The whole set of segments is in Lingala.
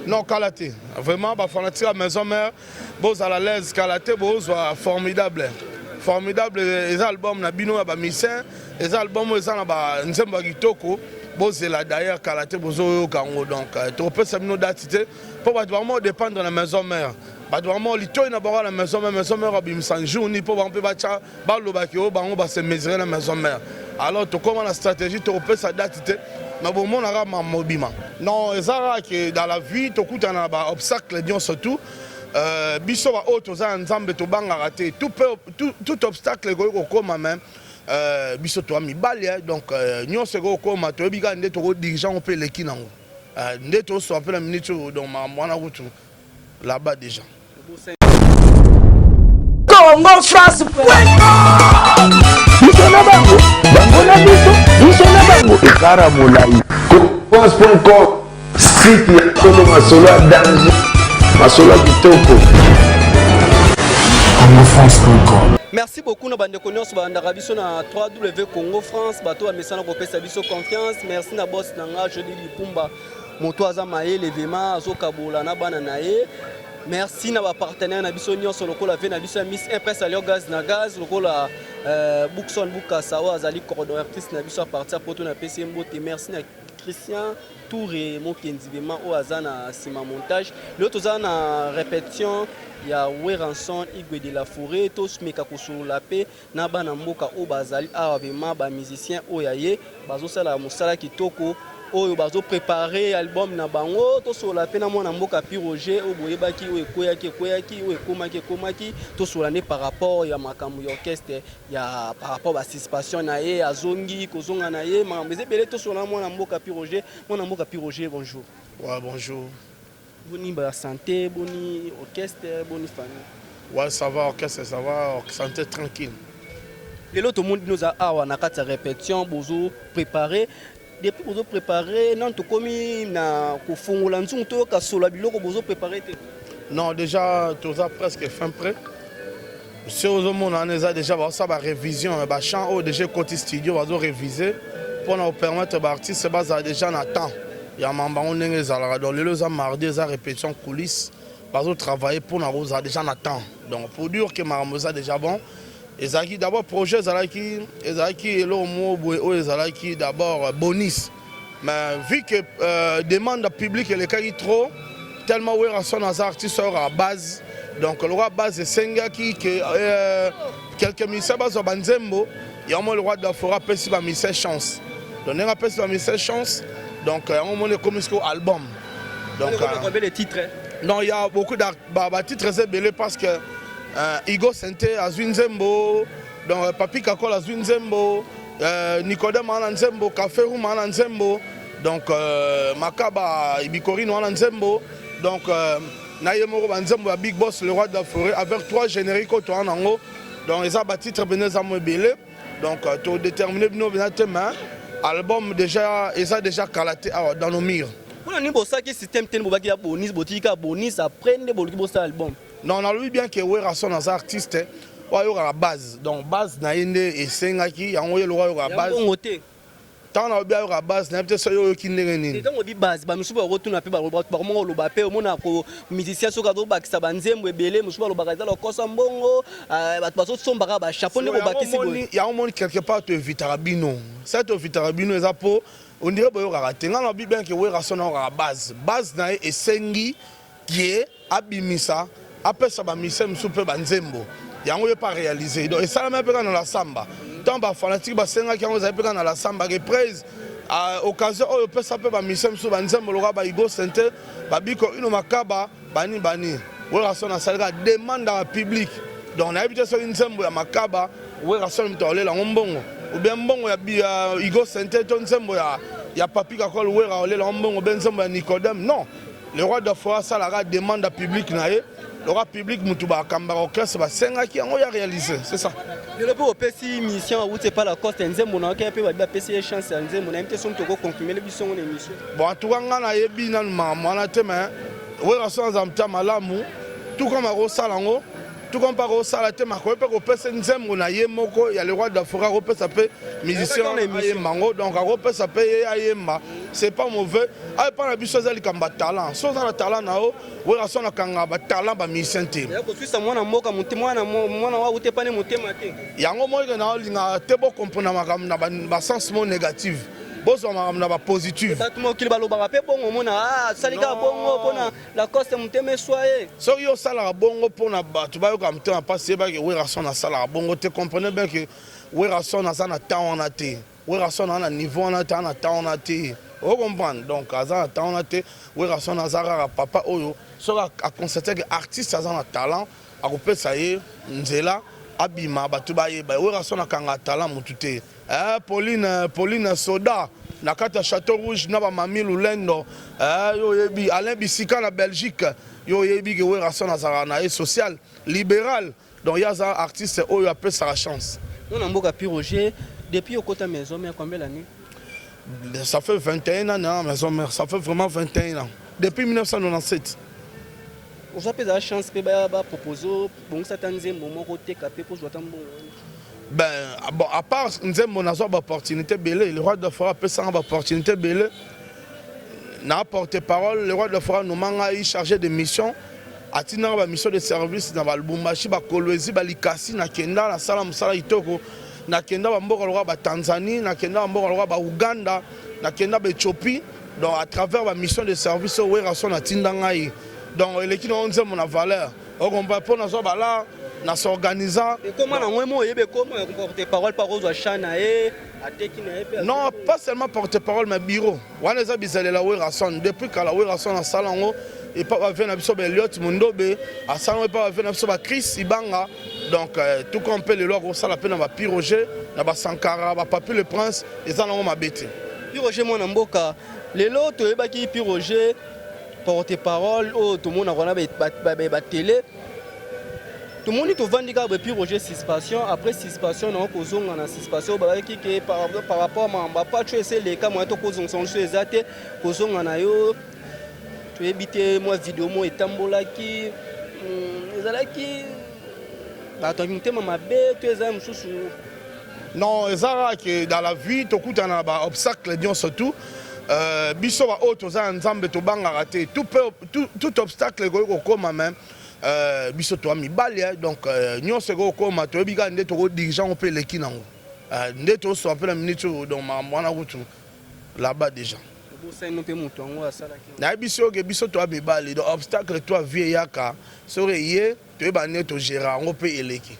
Non, Kalaté. Vraiment, fanatique à maison mère, à la l'aise, Kalaté, formidable. Formidable, les albums, Nabino, Missin, les albums, les Nzemba Gitoko, c'est là d'ailleurs, Kalaté, Bozo, Kango. Donc, tu peux savoir d'attirer pour vraiment dépendre de la maison mère. Vraiment, les toits n'abord la maison mère, Abimsan, Jouni, pour un peu battre, Balobakio, Bango, se mesurer la maison mère. Alors, tu commences la stratégie, tu peux s'adapter. Mais bon, on a un mobile. Non, que dans la vie, tu as un obstacle, surtout. Biso va autre za nzambe to banga raté tout obstacle go koma même biso to mi balia donc nyon se go koma to biga ndé to dirigeant on peut leki nango ndé to so appelle la minute donc mwana route là-bas déjà Congo France bango na biso na bango ekara molai France.com site ya tolo masolo ya danger masolo kitoko CongoFrance.com. Merci beaucoup na bande connaissance bandaka biso na 3W Congo France bato ba mesana ko pesa biso confiance. Merci na boss nanga Joli Lipumba moto aza maele vema azokabola na bana na ye. Merci na ba partenaire na biso nyonso lokola ve na biso Miss Impress Alio Gaz na Gaz lokola Bookson Bukasawa azali coordonnatrice na biso à partir poto na PC Mbote. Merci na Christian Touré Mokenzi vema o azana sima montage. L'autre azana répétition ya Weranson Igwe de la Forêt tous meka kosolola pe na bana mboka o bazali awa vema ba musicien o yaye bazo sala mosala kitoko oyo bazo préparer album na bango to solola pe na mwana mboka Pi Roger o boyebaki o ekoyaki o ekomaki to solola ne par rapport ya makambo ya orchestre ya par rapport à participation na ye azongi kozonga na ye makambo ezebele to solola mwana mboka Pi Roger bonjour. Ouais, bonjour. Boni ba santé, boni orchestre, boni famille. Ouais, ça va, orchestre, ça va, santé tranquille. Tout le monde nous a awa na kati répétition, bozo préparer. Depuis bozo préparer, non to komi na ko fongola nzungu to ka sola biloko bozo préparer te. Non, déjà tout ça presque fin prêt. Si au monde on a déjà ça ba révision, ba chant au déjà côté studio bazo réviser pour nous permettre ba artiste basa déjà na temps. Il y a mamba on est dans les mardi les répétitions coulisses bazo travailler pour nous déjà na temps. Donc pour dire que maramboza déjà bon. Ezaki d'abord projet ezalaki elo mo boyo ezalaki d'abord bonus. Mais vu que demande publique elle est trop tellement ouais son artiste à base donc le roi base est sengaki que quelques ministères base banzembo il y a le roi de la forêt pesi ba ministère chance. Donc on a pesi ba ministère chance donc on est comme ce album. Donc les titres. Non, il y a beaucoup de titres c'est parce que Igo Sente Azwinzembo, donc Papi Kakol Azwinzembo, Nicodème Ananzembo, Café Roum Ananzembo, donc Makaba Ibikorino Ananzembo, donc Nayemoro Banzembo, Big Boss, le roi de la forêt, avec 3 génériques au Toanango, donc ils ont bâti très bien Belé, donc tu déterminé nos album déjà, ils ont déjà calaté dans nos murs. On a un système de bonus après le album. Non, on a vu bien que Wera sont des artistes, il y a la base. Donc, base, il y a des Sengaki, il y a la base. Tant on a bien la base, il y a peut-être ceux qui ne sont pas. Dans la base, je suis retourné à la musicien qui a été banzembo ebele musuba lo bakaza lo kosa mbongo bato baso sombaka ba chapeau ne bobakisi boye il y a un monde quelque part te vitarabino cette vitarabino eza po on dirait boyo raté ngana bi bien que Wera sont na base na esengi qui est abimisa après ça ba mise musupe banzembo yango ye pas réalisé donc et ça même peu dans la samba tant ba fanatique ba senga qui on za peu dans la samba reprise à occasion o peut ça peut ba mise musupe banzembo lo ba Igo Sente ba biko ino makaba bani Wera son na salga demande à public donc on a habité sur une nzembo ya makaba Wera son mtole la mbongo ou bien mbongo ya Igo Sente to nzembo ya Papi Kakol Wera ole la mbongo ben nzembo ya Nicodème non le roi de foi ça la demande à public naé le roi public mutuba kamba orchestre ba senga qui on a réalisé c'est ça le beau PC mission où c'est pas la coste nzembo na ka pe ba PC chance nzembo na mte son to ko confirmer le biso na émission bon en tout cas na yebi na mama na te mais Wera sans amta malamu tout comme a rosalango tout comme par au salaté ma ko pe ko pesa nzembo na ye moko ya le roi d'Afrique ko pesa pe musicien na mango donc ko pesa pe yemba c'est pas mauvais ay pas na biso zali kamba talent so za na talent na o we raso na kanga ba talent ba musicien te ya ko twisa mwana mboka mutima mwana wa ute pane mutema te yango moyo na linga te bo comprendre makam na ba sens mo négatif bozo makam na ba positif batmo kili balobaka pe bongo mona salika bongo pona la coste muteme soye so yo sala bongo pona batu ba yo kam te na passer ba ke we raso na sala bongo te comprenez bien que we raso na ça na temps na te we raso na niveau na te na temps na te o comprendre donc aza na temps na te we raso na zara papa oyo so a constater que artiste aza na talent a kopesa ye nzela abima batu ba ye ba we raso na kanga talent mutu te Pauline Soda na kata Château Rouge na ba Mami Lulendo yo yebi Alain Bisika na Belgique yo yebi que we raso na zara na social libéral donc ya za artiste oyo appelle sa chance on a mboka Roger depuis au côté maison mais combien d'années ça fait 21 ans na maison mère ça fait vraiment 21 ans depuis 1997 vous avez la chance pe ba proposer bon ça tanzé moment côté capé pour jouer tambo. Ben, bon, à part Nzembo na une opportunité belé, le roi de Fora peut s'en avoir opportunité belé. Na porte-parole, le roi de Fora nous manga chargé de mission. A tina ba mission de service na Lubumbashi ba Kolwezi ba Likasi na Kenda na sala musala itoko na Kenda ba mboka roi ba Tanzanie na Kenda ba mboka roi ba Uganda na Kenda ba Ethiopie. Donc à travers la mission de service au rason na tindangai. Donc les qui n'ont Nzembo na valeur. On comprend pour na zo ba là na s'organisant. Et comment on yebe comment porte-parole par aux chana et non, pas seulement porte-parole mais bureau. On les a bizarre la rason depuis que la rason na salongo et pas venir na biso Eliot Mundobe à salon pas venir na biso Chris Ibanga donc tout comme peut le loi ça la peine na ba Roger na ba Sankara ba Papi le Prince et ça na ma bête. Roger mon mboka lelo to yebaki Roger porte-parole oh tout le monde a ba télé. Tout le monde est au Vandiga depuis Roger Sispation. Après Sispation, on a posé en Sispation. Par rapport à pas tu essaies les cas, moi, tu poses son jeu exact. Posé en ayo. Tu évites moi vidéo, moi et tambola qui. Les ala qui. Bah, tu as mis ma bête, tu es un sous. Non, Zara que dans la vie, tu écoutes un obstacle, disons surtout. Biso va autre, tu as un zambe, tu bang à rater. Tout obstacle, comme même. Biso to mibali donc nyonso ko koma to bika nde to dirigeant on peut les kinango nde to so appelle minute donc mwana kutu là-bas déjà na biso ke biso to mibali donc obstacle to vieyaka soreye to ba ne to gérer on peut eleki.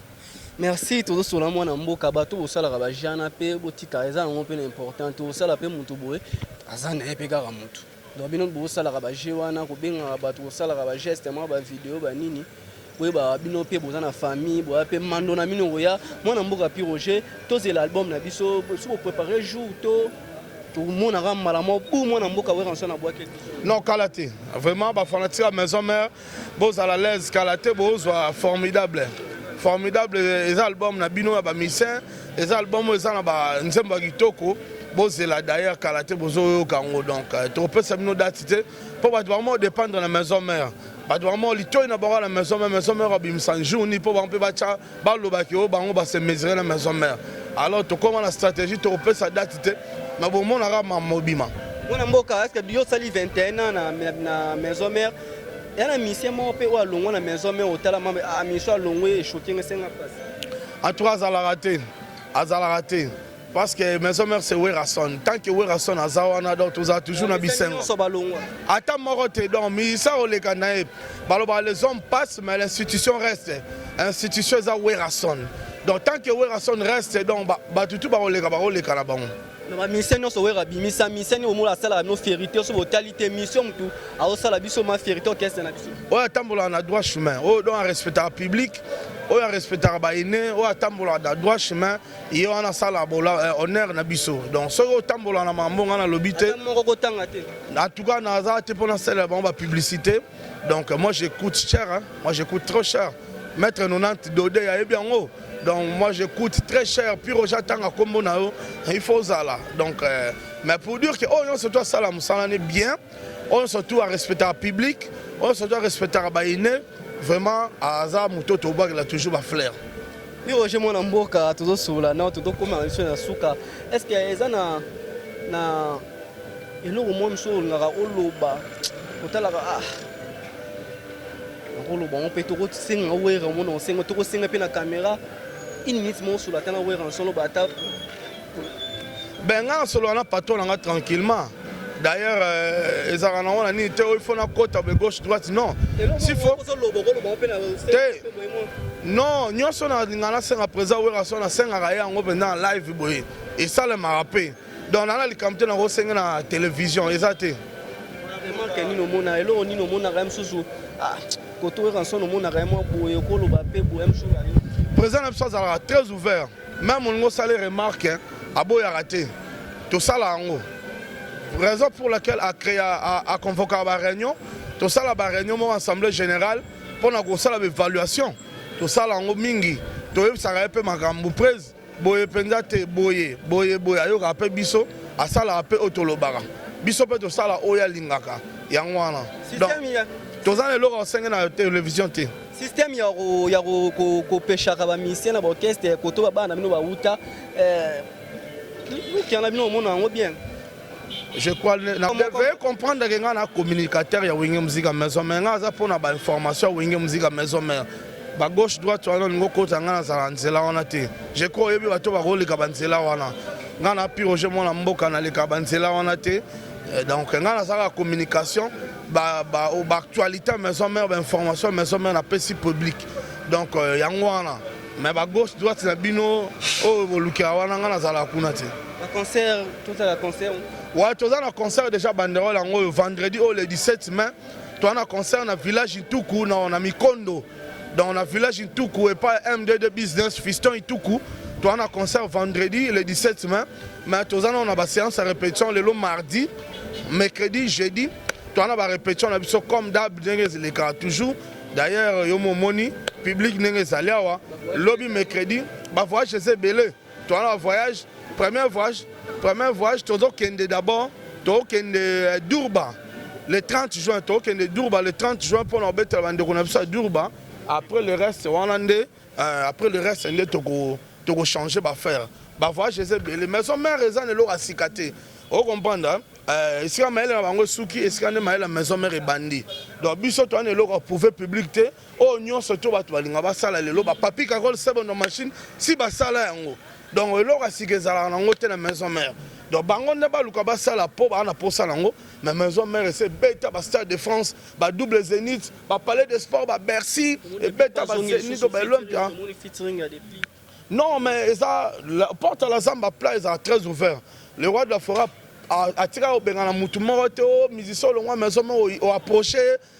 Merci tout sur la mwana mboka bato bosala ba jana pe botika eza on peut important to sala pe mutu boye azana epeka ka mutu donc bino bosala ba jewana ko benga bato bosala ba geste ma ba vidéo ba nini we ba bino pe bozana famille bo pe mando na mino ya mwana mboka Roger toze l'album na biso so préparer jour to tout le monde a ramala mo pour mwana mboka we ranso na bois quelque chose non Kalaté vraiment ba fanatique à maison mère bozala l'aise Kalaté bozwa formidable les albums na bino ya ba musicien les albums ezana ba nzembo kitoko bozela d'ailleurs Kalaté bozo kango donc to peut ça bino datité pour vraiment dépendre de la maison mère ba vraiment lito na ba la maison mère bimsan jouni pour on peut bacha ba lobaki o bango ba se mesurer la maison mère alors to comment la stratégie to peut ça datité na bon mon ara mobima mwana mboka est-ce que bio sali 21 ans na maison mère et la mission mo pe wa longo na maison mère hôtel a mission longo et shooting 5 place en tout cas azala raté parce que maison mère c'est Werason tant que Werason azawana donc tu as toujours na bisengo ata morote donc mi ça o le kanae baloba les hommes passent mais l'institution reste institution za Werason donc tant que Werason reste donc ba tout ba le kana bango na mission no so wera bimisa mission o mola sala no férité so totalité mission tout a sala biso ma férité orchestre na biso o tambola na droit chemin o donc respecter public o respecter ba ine o tambola na droit chemin et on a sala bola honneur na biso donc so o tambola na mambonga na lobité en tout cas na za te pona sala ba publicité donc moi j'écoute cher hein? Moi j'écoute trop cher mettre 90 dodé ya bien haut. Donc moi j'écoute très cher, puis j'attends à combo nao, il faut ça là. Donc mais pour dire que on se doit ça là, ça en est bien, on se doit respecter le public, on se doit respecter la baïne, vraiment aza moto tobakela toujours baflair. Puis Roger mwana mboka tozosola na tozokoma biso na suka. Est-ce que eza na eloko mwa miso olingaka oloba otalaka oloba on peut tokosenga wera mona osenga tokosenga mpe na caméra une minute mo osola tana wera nsolo bata Ben nga solo na patron nga tranquillement. D'ailleurs ezaka na wana ni te il faut na kota be gauche droite non. S'il faut non, nyonso na ngana senga présent wera so na senga ga yango pendant live boy. Et ça le marapé. Donc na li kamte na go senga na télévision ezate. Vraiment que ni no mona elo ni no mona ga msusu koto wera so no mona ga mo boye ko lo ba pe boye msusu. Présent na ça très ouvert. Même on go saler remarque aboya raté. Tout ça là en haut. Raison pour laquelle a créé a convoqué la réunion, tout ça la réunion mon assemblée générale pour na ko sala évaluation. Tout ça là en haut mingi. To ça ra pe makambu prise. Boye pendate boye ayo ka pe biso a sala pe otolobara. Biso pe to sala oya lingaka. Yango wana. Système ya. To za le logo senga na télévision te. Système ya ko peshaka ba musicien na ba orchestre koto ba bana bino ba uta qui en a bino mona ngo bien. Je crois veuillez comprendre que nga na communicateur ya Wenge Musique Maison mais nga za pona ba information Wenge Musique Maison mais ba gauche droite wana ngo kota nga na za nzela wana te. Je crois yebi bato ba roleka banzela wana. Nga na pi Roger mona mboka na leka banzela wana te. Donc nga na za communication ba actualité maison mère ba information maison mère na pesi public. Donc yango wana mais ba gauche droite na bino o luka wana nga na za la kuna te. Un concert, tout à la concert. Ouais, tu as un concert déjà banderole en vendredi le 17 mai. Tu as un concert dans le village Ituku, on a Mikondo. Dans le village Ituku et pas MD de business, Fiston Ituku. Tu as un concert vendredi le 17 mai. Mais tu as une séance à répétition le mardi, mercredi, jeudi. Tu as une répétition comme d'hab, toujours. D'ailleurs, il y a mon moni, public n'est pas allé. Lobby mercredi, bah voyage c'est belé. Tu as un voyage. Premier voyage, tu as d'abord Durba le 30 juin, tu as Durba le 30 juin pour nous mettre à Durba. Après le reste, tu as changé d'affaire. Voyage, les maisons mères ne l'ont pas cicaté. Vous comprenez? Ici, la maison mère est bandit. Donc, biso to ane loko prouver publicité. Oh, nyon surtout ba to balinga ba sala lelo ba papi kakol sebo no machine si ba sala yango. Donc, loko asikeza na ngote na maison mère. Donc, bango ne ba luka ba sala po ba na po sala ngo. Mais maison mère c'est bêta ba Stade de France, ba double Zénith, ba palais de sport, ba Bercy et bêta ba Zénith ba l'Olympia. Non, mais ça la porte à la Zamba Pla est très ouvert. Le roi de la forêt a tiré au Bengana Moutoumoro, musicien le maison au approché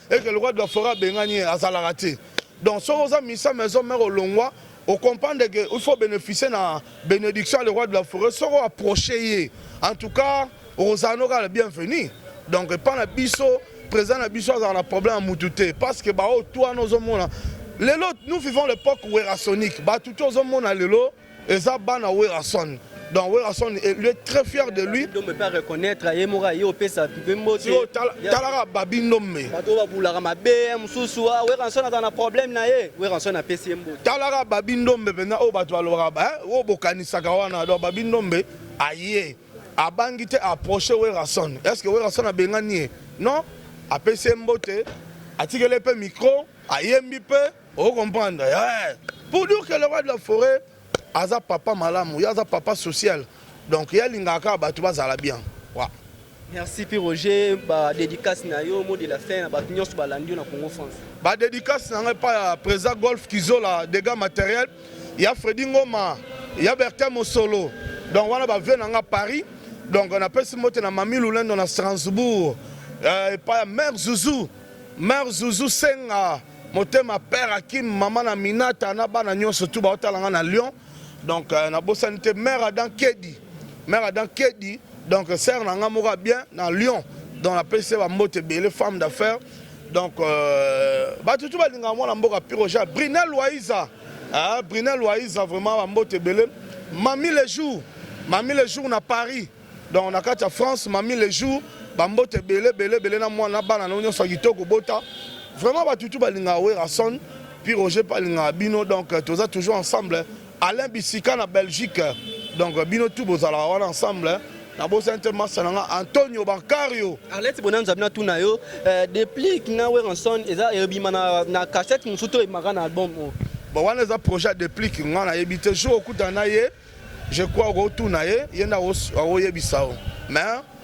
et que le roi de la forêt Bengani a raté. Donc, si vous avez mis ça maison mère au Longwa, on comprend qu'il faut bénéficier de la bénédiction du roi de la forêt, si vous approchez. En tout cas, Rosano est bienvenu. Donc, pas la biso, présent la biso dans un problème à Moutouté. Parce que, toi, nous vivons l'époque Werasonique. Tout le monde a l'élo, et ça, bana Werason. Donc, Werason est très fier de lui. Je ne peux pas reconnaître, il y a un pesa pipembote. Talara Babindombe. Problème Werason a PCMbo. Talara Babindombe, o Batwaloraba, o Bokani Sakawana, Babindombe, aïe. Abangite approché Werason. Est-ce que Werason a bengani? Non. A PCMbote, a tiré le micro, a YMBP, on comprend. Pour dire que le roi de la forêt, aza papa malamu, aza papa social. Donc il y a l'ingaka batu bazala bien. Merci P. Roger, ba dédicace na yo mot de la fin ba nyos balandi na Congo France. Ba dédicace na pas président Golf Kizola dégâts matériels. Il y a Freddy Ngoma, il y a Bertin Mosolo. Donc on va venir à Paris. Donc on appelle ce mot na Mami Loulin dans Strasbourg. Et pas Mère Zouzou. Mère Zouzou Senga. Motema père Hakim, maman na Minata na bana nyonso tout ba otalanga na Lyon. Donc na bosanité mère Adam Kedi. Mère Adam Kedi. Donc sœur na ngamora bien na Lyon. Donc la PC va moté les femmes d'affaires. Donc ba tout ba linga mona mboka Piroja, Brinel Loaiza. Ah Brinel Loaiza vraiment va moté belé. Mami les jours na Paris. Donc on a quatre France, Mami les jours, ba moté belé na moi na bana nyonso kitoko bota. vraiment batutu balinga Werason puis Roger balinga bino donc tous toujours ensemble. Alain Bissika na Belgique donc bino tout bozala wana ensemble. Na bosa international Antonio Bancario. Arlette Bonanza bina tuna yo déplique na Werason eza ebima na cassette musuto emaka na album. Bon wana eza projet déplique ngana yebite jour okuta na ye. Je crois retour na ye yenda oyebisa o. Mais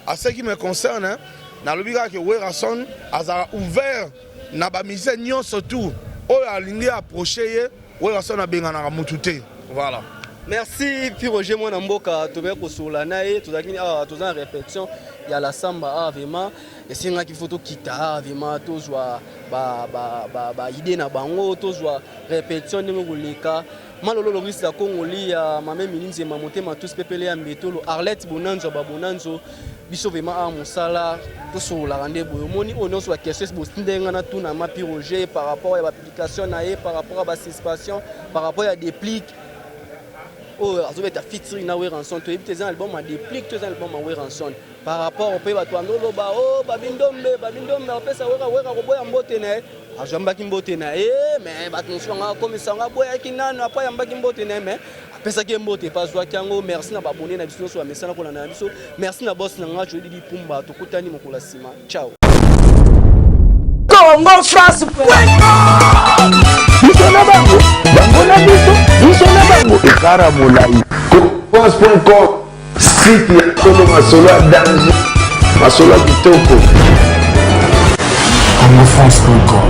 à ce qui me concerne na lobika ke Werason azara ouvert na ba mise nyonso tout oyo alingi approcher ye Werason abengana ka mutute. Voilà. Merci puis Roger mwana mboka tobe kosola na ye tozaki toza répétition ya la samba vraiment esinga ki photo kita vraiment tozwa ba idée na bango tozwa répétition ndenge koleka malolo lobisi ya Kongoli ya mame mininze mamotema tous pepele ya mbetolo Arlette Bonanza babonanzo biso vraiment a mosala tosola rande boyo moni ono so question bo ndenga na tuna mapi Roger par rapport à l'application na ye par rapport à ba suspension par rapport à déplique. Oh, azobeta featuring na Werason to ebite album a déplique to album a Werason par rapport au pays batwandolo ba oh babindombe opesa wera koboya mbote na ajambaki mbote na mais batonsonga comme ça nga boya kinano apa yambaki mbote na mais apesa ki mbote pas zwa kyango merci na babone na biso so amesana kola na biso merci na boss na nga jodi di pumba tokutani mokola sima ciao Congo France biso na bango na biso na bango Ekara Moulai Cosmos.com site ya solo masolo ya danger masolo ya kitoko CongoFrance.com